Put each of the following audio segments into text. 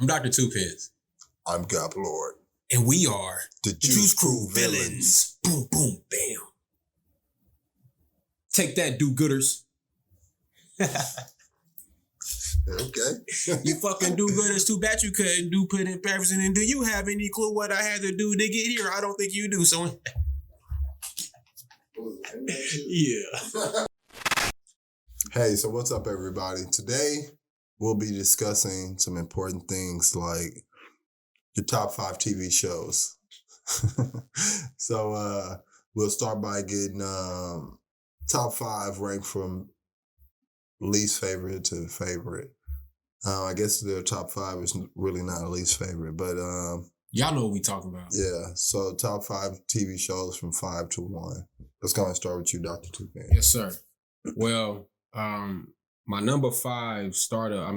I'm Dr. Tuepenz. I'm Gaplord. And we are the Juice Crew Villains. Boom, boom, bam. Take that, do-gooders. Okay. You fucking do-gooders. Too bad you couldn't do put in Patterson. And do you have any clue what I had to do to get here? I don't think you do. So, yeah. Hey, so what's up, everybody? Today, we'll be discussing some important things like your top 5 TV shows. So, we'll start by getting top 5 ranked from least favorite to favorite. I guess their top 5 is really not a least favorite, but y'all know what we talking about. Yeah. So top 5 TV shows from 5 to 1. Let's go and start with you, Dr. Tuepenz. Yes, sir. Well, my number 5 starter. I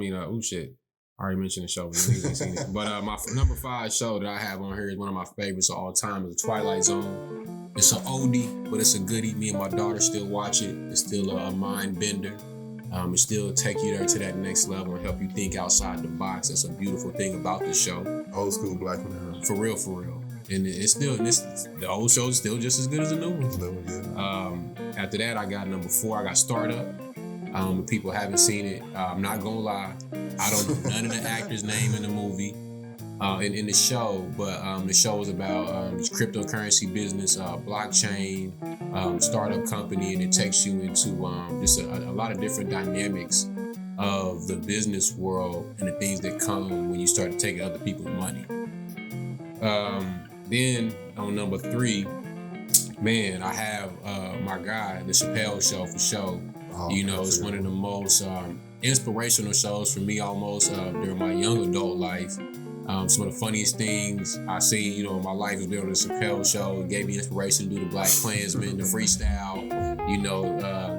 already mentioned the show, but niggas ain't seen it. But my number 5 show that I have on here is one of my favorites of all time. Is Twilight Zone. It's an oldie, but it's a goodie. Me and my daughter still watch it. It's still a mind bender. It still take you there to that next level and help you think outside the box. That's a beautiful thing about the show. Old school black man. For real. And the old show is still just as good as the new one. After that, I got number 4. I got Startup. People haven't seen it. I'm not gonna lie. I don't know none of the actors' name in the movie, in the show. But the show is about this cryptocurrency business, blockchain, startup company, and it takes you into just a lot of different dynamics of the business world and the things that come when you start taking other people's money. Then on number 3, man, I have my guy, the Chappelle Show for sure. It's one of the most inspirational shows for me almost during my young adult life. Some of the funniest things I seen, in my life is being on the Chappelle Show. It gave me inspiration to do the Black Klansman, the freestyle,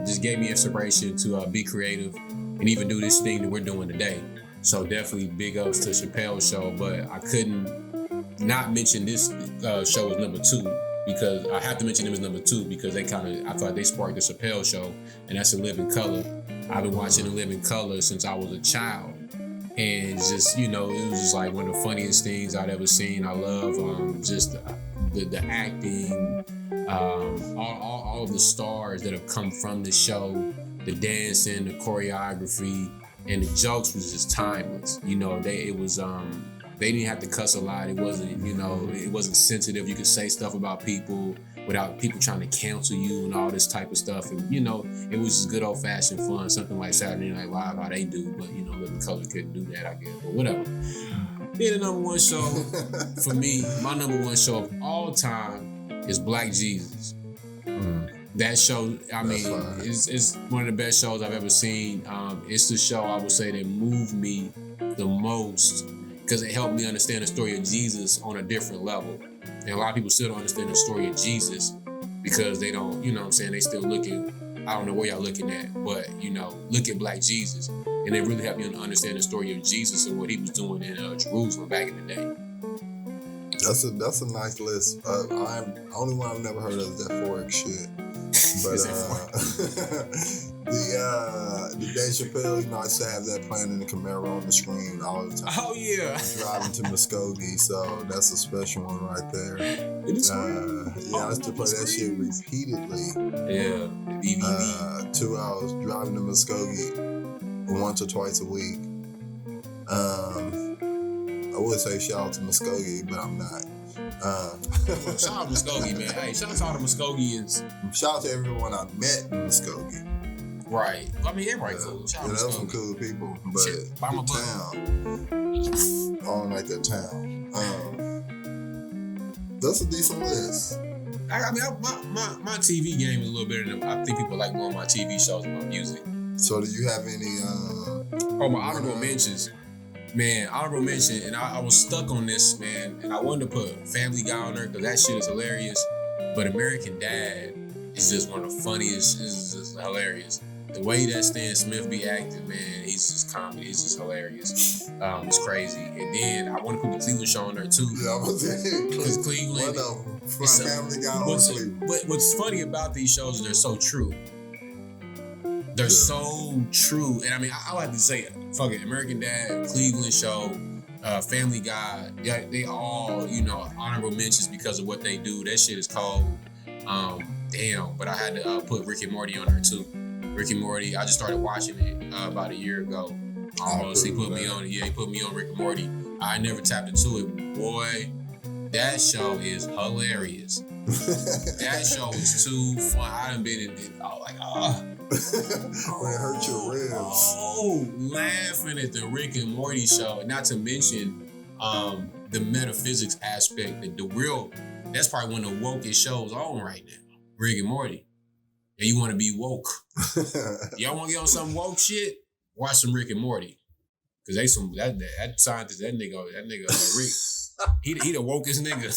just gave me inspiration to be creative and even do this thing that we're doing today. So definitely big ups to Chappelle Show, but I couldn't not mention this show as number 2. Because I have to mention them as number 2 because I thought they sparked the Chappelle Show, and that's In Living Color. I've been watching In Living Color since I was a child, and just it was just like one of the funniest things I'd ever seen. I love just the acting, all of the stars that have come from the show, the dancing, the choreography, and the jokes was just timeless. They didn't have to cuss a lot. It wasn't, it wasn't sensitive. You could say stuff about people without people trying to cancel you and all this type of stuff. And, it was just good old fashioned fun. Something like Saturday Night Live, how they do. But, Living Color couldn't do that, I guess. But whatever. Then the number 1 show for me, my number 1 show of all time is Black Jesus. That show, it's one of the best shows I've ever seen. It's the show I would say that moved me the most, because it helped me understand the story of Jesus on a different level. And a lot of people still don't understand the story of Jesus because they don't, they still looking, I don't know where y'all looking at, but, look at Black Jesus. And it really helped me understand the story of Jesus and what he was doing in Jerusalem back in the day. That's a nice list. The only one I've never heard of is that Forex shit. But the Dave Chappelle, I used to have that playing in the Camaro on the screen all the time. Oh yeah. Driving to Muskogee, so that's a special one right there. It is I used to play that shit repeatedly. Yeah. 2 hours driving to Muskogee once or twice a week. I would say shout out to Muskogee, but I'm not. Shout out to Muskogee, man. Hey, shout out to all the Muskogeans. Shout out to everyone I met in Muskogee. Right. Everybody cool. Shout out to those some cool people. But the town, I don't like that town. That's a decent list. My TV game is a little better than I think people like more of my TV shows than my music. So do you have any my honorable mentions? Man, honorable mention, and I was stuck on this, man, and I wanted to put Family Guy on there because that shit is hilarious, but American Dad is just one of the funniest. It's just hilarious. The way that Stan Smith be acting, man, he's just comedy. It's just hilarious. It's crazy. And then I want to put the Cleveland Show on there too. Yeah, I was saying because Cleveland. Family Guy on Cleveland. But what's funny about these shows is they're so true. They're so true. And I like to say, fuck it, American Dad, Cleveland Show, Family Guy. Yeah, they all, honorable mentions because of what they do. That shit is cold. Damn, but I had to put Rick and Morty on there too. Rick and Morty, I just started watching it about a year ago. Almost. He put me on it. Yeah, he put me on Rick and Morty. I never tapped into it. Boy, that show is hilarious. That show is too fun. I done been in it. I was like, when it hurt your ribs. Laughing at the Rick and Morty show. Not to mention the metaphysics aspect. That's probably one of the wokest shows on right now. Rick and Morty. And you want to be woke. Y'all want to get on some woke shit? Watch some Rick and Morty. Cause they that scientist, that nigga Rick. He the wokest nigga.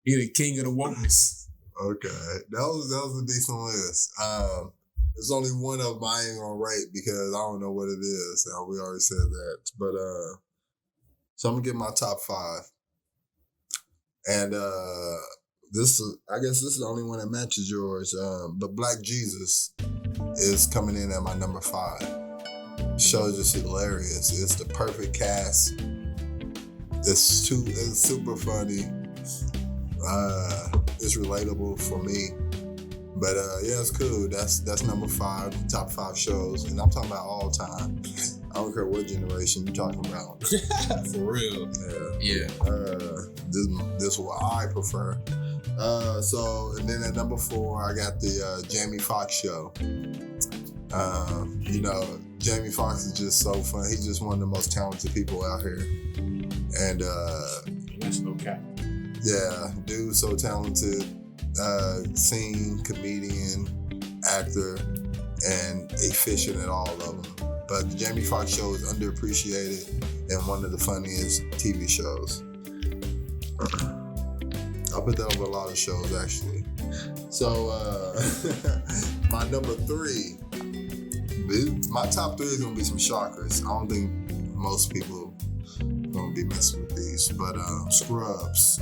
He the king of the wokeness. Okay. That was a decent list. There's only one of them I ain't gonna rate because I don't know what it is. We already said that. But so I'm gonna get my top 5. And I guess this is the only one that matches yours. But Black Jesus is coming in at my number 5. The show is just hilarious. It's the perfect cast. It's super funny. It's relatable for me. But yeah, it's cool. That's number 5, top 5 shows. And I'm talking about all time. I don't care what generation you're talking about. For real. Yeah. This is what I prefer. And then at number 4, I got the Jamie Foxx show. Jamie Foxx is just so fun. He's just one of the most talented people out here. And that's no cap. Yeah, dude, so talented. Scene, comedian, actor, and efficient at all of them. But the Jamie Foxx show is underappreciated and one of the funniest TV shows. I put that over a lot of shows, actually. So, my number 3, my top 3 is going to be some shockers. I don't think most people are going to be messing with these, but Scrubs.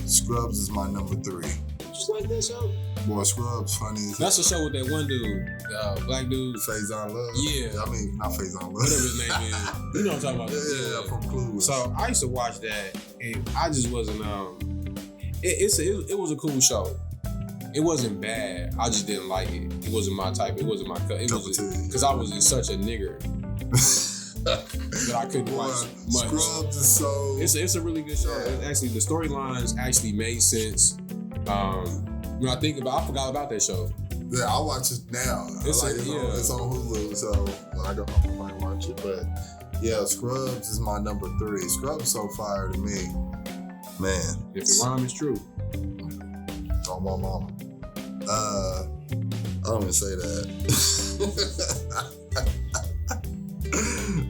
Scrubs is my number 3. Just like that show? Boy, Scrubs funny. That's a show with that one dude, black dude. Faison Love? Yeah. I mean, not Faison Love. Whatever his name is. You know what I'm talking about? Yeah, from Clueless. So I used to watch that, and I just wasn't, it was a cool show. It wasn't bad. I just didn't like it. It wasn't my type. It wasn't my cut. It was because I was such a nigger. That I couldn't watch much. Scrubs is so... It's a really good show. Yeah. Actually, the storylines actually made sense. When I forgot about that show. Yeah, I'll watch it now. It's on Hulu, so when I go home, I might watch it. But yeah, Scrubs is my number 3. Scrubs is so fire to me. Man. If the rhyme is true. Oh, my mama. I don't even say that.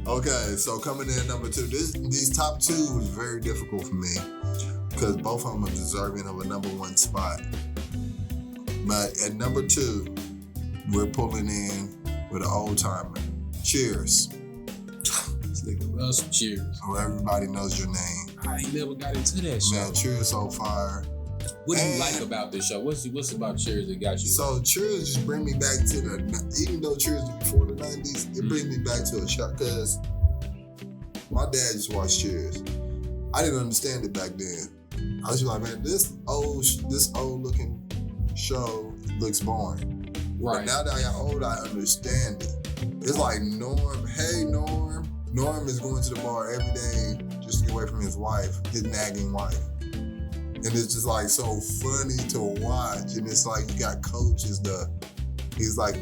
Okay, so coming in at number 2. These top 2 was very difficult for me because both of them are deserving of a number 1 spot. But at number 2, we're pulling in with an old timer. Cheers. This nigga loves some Cheers. Where everybody knows your name. I ain't never got into that show. Man, Cheers so fire. What do you like about this show? What's about Cheers that got you? So Cheers just bring me back to even though Cheers was before the 90s, it brings me back to a show because my dad just watched Cheers. I didn't understand it back then. I was just like, man, this old looking show looks boring. Right. But now that I got old, I understand it. It's like Norm. Hey, Norm. Norm is going to the bar every day just to get away from his nagging wife. And it's just like so funny to watch. And it's like you got Coach he's like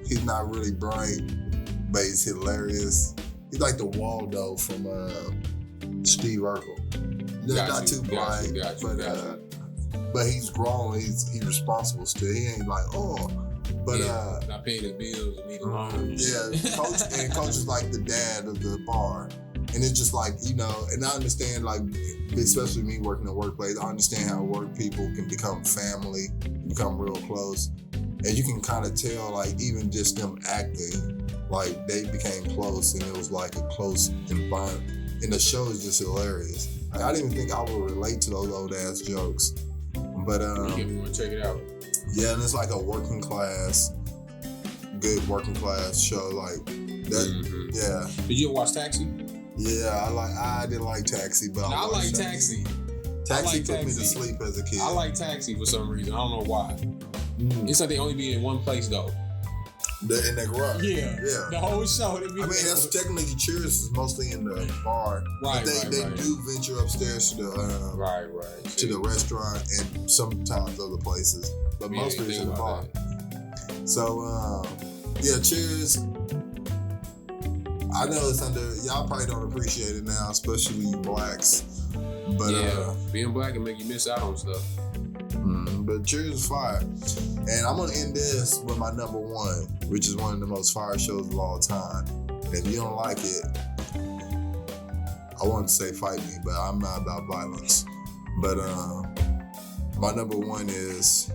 he's not really bright, but he's hilarious. He's like the Waldo from Steve Urkel. Not too bright, but he's grown. He's responsible still. He ain't like, not paying the bills and need loans. Yeah, Coach is like the dad of the bar. And it's just like, and I understand, like, especially me working in the workplace, I understand how work people can become family, become real close. And you can kind of tell, like, even just them acting, like, they became close and it was like a close environment. And the show is just hilarious. Like, I didn't even think I would relate to those old ass jokes. But, you want to check it out. Yeah, and it's like a good working class show, like, Yeah. Did you ever watch Taxi? Yeah, I didn't like Taxi, but I like Taxi. Taxi put me to sleep as a kid. I like Taxi for some reason. I don't know why. It's like they only be in one place though. In the garage. Yeah. The whole show. I mean, that's technically Cheers is mostly in the bar. Right. But they do venture upstairs to the to the restaurant and sometimes other places, but mostly it's in the bar. So Cheers. I know it's y'all probably don't appreciate it now, especially you blacks. But being black can make you miss out on stuff. But Cheers is fire. And I'm gonna end this with my number one, which is one of the most fire shows of all time. And if you don't like it, I want to say fight me, but I'm not about violence. But my number one is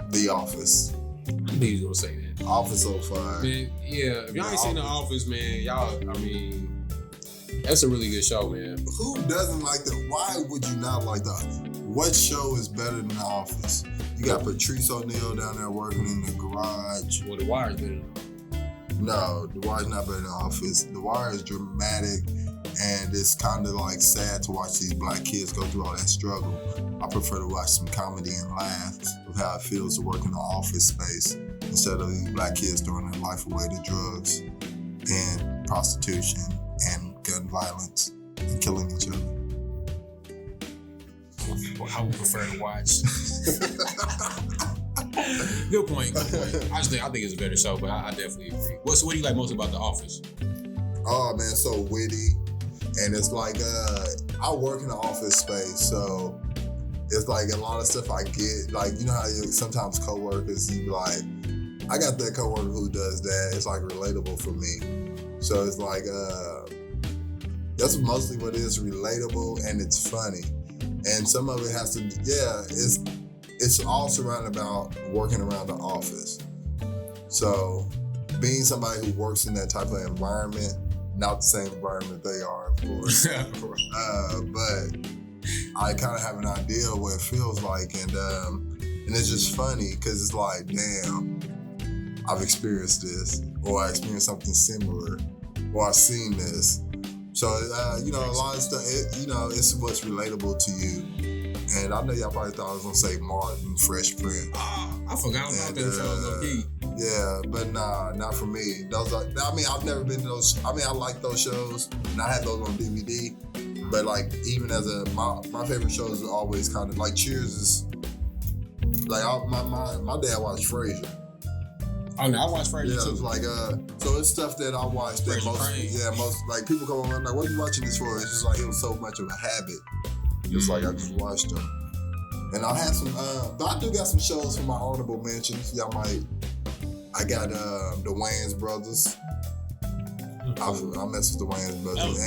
The Office. I knew you was gonna say that. Office on fire. Man, yeah, if y'all ain't seen The Office, man, that's a really good show, man. Who doesn't like that? Why would you not like that? What show is better than The Office? You got Patrice O'Neal down there working in the garage. Well, The Wire is better. No, The Wire's not better than The Office. The Wire is dramatic, and it's kind of like sad to watch these black kids go through all that struggle. I prefer to watch some comedy and laugh with how it feels to work in the office space instead of these black kids throwing their life away to drugs and prostitution and gun violence and killing each other. I would prefer to watch. Good point. I think it's a better show, but I definitely agree. What do you like most about The Office? Oh man, so witty, and it's like I work in the office space, so it's like a lot of stuff I get. Like you know how sometimes coworkers you be like, I got that coworker who does that. It's like relatable for me. So it's like that's mostly what it is, relatable, and it's funny. And some of it has to, it's all surrounded about working around the office. So being somebody who works in that type of environment, not the same environment they are, of course. But I kind of have an idea of what it feels like. And it's just funny because it's like, damn, I've experienced this, or I experienced something similar, or I've seen this. So, a lot of stuff, it's what's relatable to you. And I know y'all probably thought I was going to say Martin, Fresh Prince. I forgot about them shows, low-key. Yeah, but nah, not for me. I've never been to those. I like those shows, and I had those on DVD. But, like, even as my favorite shows is always kind of, like, Cheers is, like, my dad watched Frasier. Oh no, I watched Frasier too. It's like so it's stuff that I watched that most like people come on like, what are you watching this for? It's just like it was so much of a habit. Just like I just watched them. And I had some but I do got some shows for my honorable mentions. I got the Wayans Brothers. I mess with the Wayans Brothers,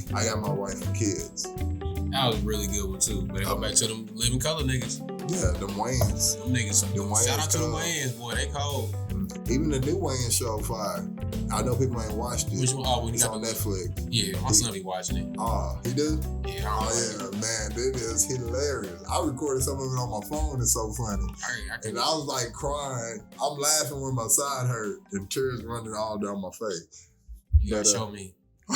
and I got My Wife and Kids. That was a really good one too. But go back to them Living Color niggas. Yeah, them Wayans. Them niggas. Shout out to the Wayans, boy. They cold. Even the new Wayans show fire. I know people ain't watched it. Which one? Oh, it's on Netflix. Yeah, my son be watching it. Oh, he do? Yeah. Oh yeah, man, it is hilarious. I recorded some of it on my phone. It's so funny. And I was like crying. I'm laughing when my side hurt and tears running all down my face. You gotta show me. You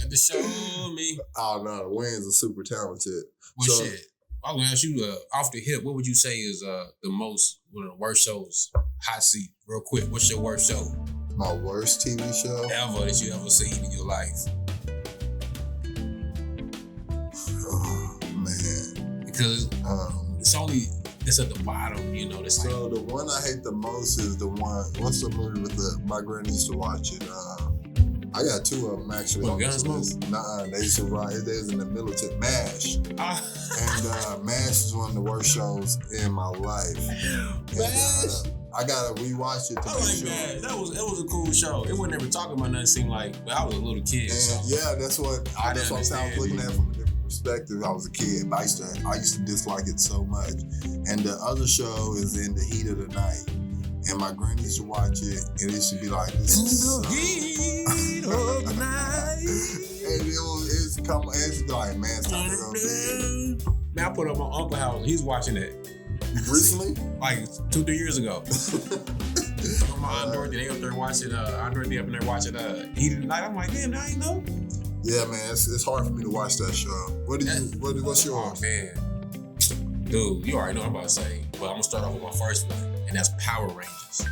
got to show me. Oh no, the Wayans are super talented. Well, shit. I was gonna ask you off the hip. What would you say is one of the worst shows? Hot seat, real quick. What's your worst show? My worst TV show ever that you ever seen in your life? Oh man, because it's at the bottom. So the one I hate the most is the one. What's the movie with my granny used to watch it? I got two of them actually. What, Gunsmoke? Nah, they used to ride. They was in the military. MASH. And MASH is one of the worst shows in my life. MASH? I gotta rewatch it to make sure. MASH. It was a cool show. It wasn't ever talking about nothing. Seemed like, but I was a little kid. And so. Yeah, that's what I was looking at from a different perspective. I was a kid, but I used to dislike it so much. And the other show is In the Heat of the Night. And my granny used to watch it, and it should be like this. In the heat of the night. And it's like, man, stop it on dead. Man, I put up my uncle's house. He's watching it. Recently? Like 2-3 years ago. My Aunt Dorothy, they up there watching. Aunt Dorothy up in there watching Heat of the Night. I'm like, damn, I ain't know. Yeah, man, it's hard for me to watch that show. What's yours? Oh man, dude, you already know what I'm about to say. But I'm gonna start off with my first one, and that's Power Rangers.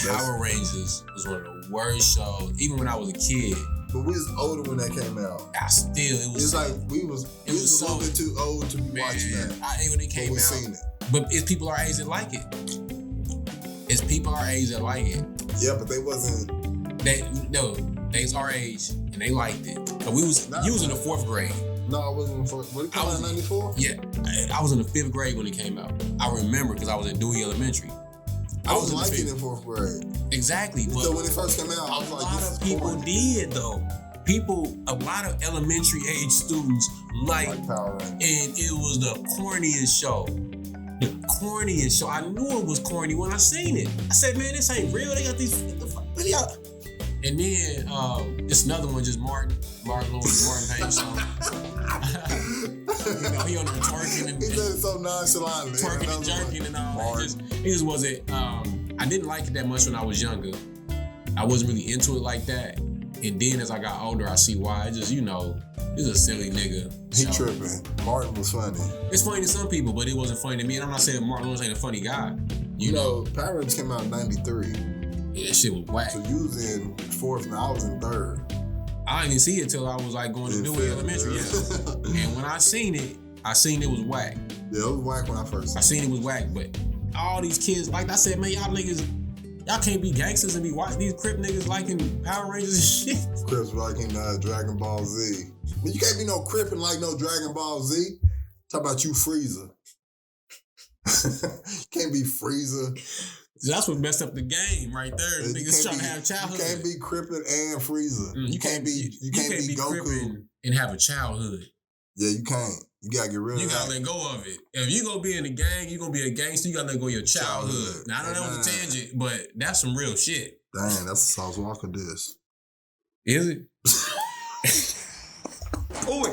Power Rangers was one of the worst shows, even when I was a kid. But we was older when that came out. It was like we was a little bit too old to be watching that. I ain't when it came out. Seen it. But it's people our age that like it. It's people our age that like it. Yeah, but they wasn't. They's our age and they liked it. So you was in the 4th grade. No, I wasn't in the 4th. When it came out in 94? Yeah, I was in the 5th grade when it came out. I remember because I was at Dewey Elementary. I was liking it in 4th grade. Exactly. But so when it first came out, I was a like, lot of people did though. A lot of elementary age students liked Power Rangers. And it was the corniest show. The corniest show. I knew it was corny when I seen it. I said, man, this ain't real. They got these. What the fuck? And then it's another one, just Martin Payne song. You know, he on there twerking and he said it so nonchalantly. Twerking and jerking and all. It just wasn't. I didn't like it that much when I was younger. I wasn't really into it like that. And then as I got older, I see why. It's just, he's a silly nigga. He tripping. Martin was funny. It's funny to some people, but it wasn't funny to me. And I'm not saying Martin Lewis ain't a funny guy. You know, Power Rangers came out in 93. Yeah, that shit was whack. So you was in 4th and I was in 3rd. I didn't see it till I was like going to Dewey Elementary. Yeah. And when I seen it was whack. Yeah, it was whack when I first seen it. I seen it was whack, but all these kids, like I said, man, y'all can't be gangsters and be watching these Crip niggas liking Power Rangers and shit. Crips liking Dragon Ball Z. But you can't be no Crip and like no Dragon Ball Z. Talk about you Frieza. You can't be Frieza. That's what messed up the game right there. Niggas trying to have childhood. You can't be Crippin' and Frieza. You can't be Goku and have a childhood. Yeah, you can't. You gotta get rid of that. You gotta let go of it. If you gonna be in the gang, you gonna be a gangster, you gotta let go of your childhood. Now, I don't know what's a tangent, but that's some real shit. Dang, that's a Sauce Walker diss. Is it? Oi!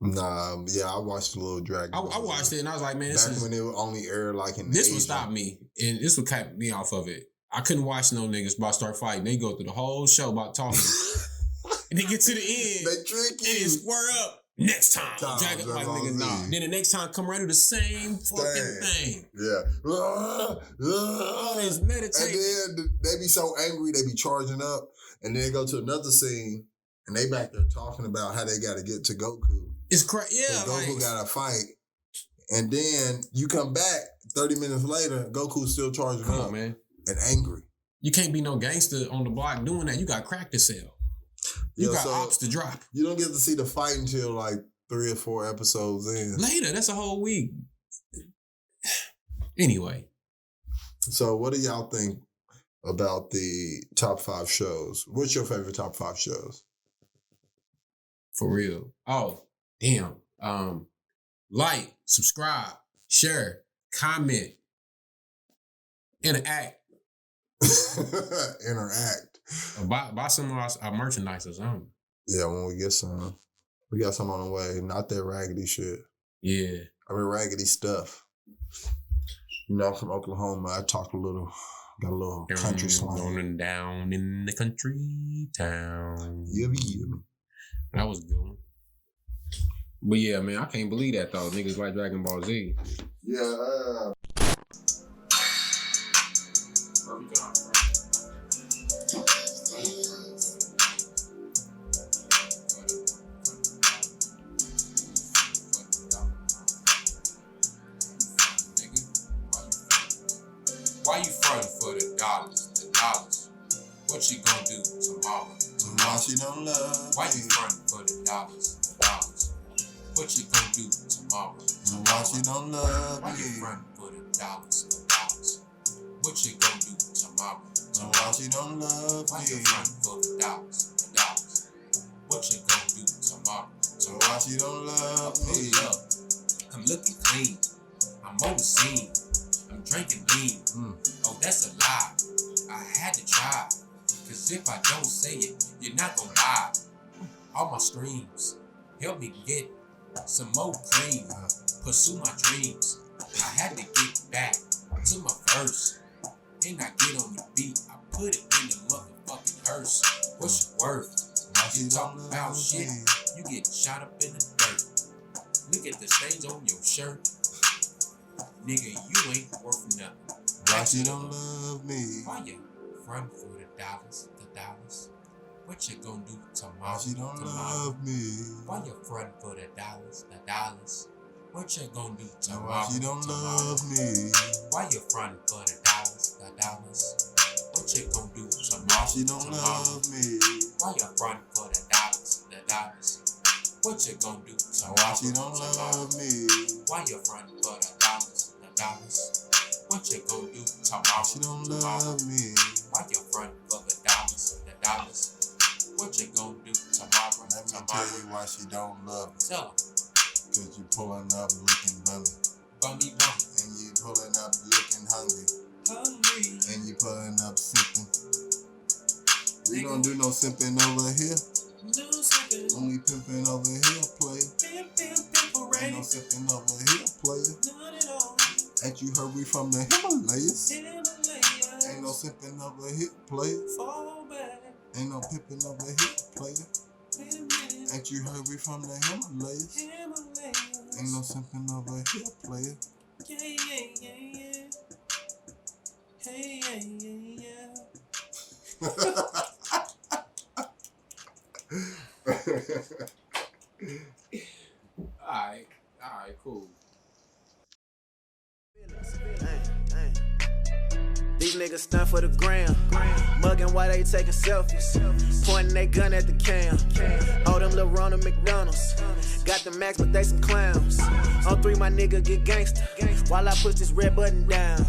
Nah, yeah, I watched the little Dragon Ball. I watched it and I was like, man, back when it would only air like in this would stop me, and this would cut me off of it. I couldn't watch no niggas about to start fighting. They go through the whole show about talking. And they get to the end. They trick you. And square up. Next time. Dragon like, nigga, nah. Then the next time come around to the same fucking thing. Yeah. It's meditating. And then they be so angry, they be charging up. And then they go to another scene, and they back there talking about how they got to get to Goku. It's crazy. Yeah. Goku got to fight. And then you come back 30 minutes later, Goku's still charging up. Come on, man. And angry. You can't be no gangster on the block doing that. You got crack to sell. You got ops to drop. You don't get to see the fight until like 3 or 4 episodes in. Later, that's a whole week. Anyway. So what do y'all think about the top 5 shows? What's your favorite top 5 shows? For real. Oh, damn. Like, subscribe, share, comment, interact. Interact. Buy some of our merchandise or something. Yeah, when we get some. We got some on the way. Not that raggedy shit. Yeah. I mean, raggedy stuff. You know, I'm from Oklahoma. I talk got a little country slang. Going down in the country town. Yeah. That was a good one. But yeah, man, I can't believe that though. Niggas like Dragon Ball Z. Yeah. Where we going? Why you frontin' for the dollars? What you gonna do tomorrow? Why she don't love Why you frontin' for the dollars? What you gonna do tomorrow? Why she don't love Why you frontin' for the dollars? What you gonna do tomorrow? Why she don't love Why you frontin' for the dollars? What you gonna do tomorrow? Why she don't love me? Up. I'm looking clean. I'm on the scene. I'm drinking lean. Oh, that's a lie. I had to try. Cause if I don't say it, you're not gonna buy. All my streams help me get some more cream. Pursue my dreams. I had to get back to my verse. and I get on the beat. I put it in the motherfucking hearse. What's your worth? You talking about shit, you get shot up in the dirt. Look at the stains on your shirt. Nigga, you ain't worth nothing. Why she don't love me? Why you front for the dollars, What you gonna do tomorrow? Why she don't love me? Why you front for the dollars, What you gonna do tomorrow? Why she don't love me? Why you front for the dollars, What you gonna do tomorrow? Why she don't love me? Why you front for the dollars, What you gonna do tomorrow? Why she don't love me? Why you front for the dollars, What you gonna do tomorrow? She don't love me. Why you front for the dollars, What you gonna do tomorrow? Let me tell you why she don't love me. Tell her. Cause you pulling up looking bummy. Bummy. And you pulling up looking hungry. And you pulling up sipping. We don't do no simping over here. Only pimping over here, player. Ain't no sipping over here, player. Ain't you heard we from the Himalayas? Ain't no sipping over here, player. Ain't no pimping over here, player. Ain't you heard we from the Himalayas? Ain't no sipping over here, player. Alright, cool. These niggas stunt for the gram. Mugging while they taking selfies. Pointing they gun at the cam. All them little Ronald McDonald's. Got the max, but they some clowns. On 3, my nigga get gangster. While I push this red button down.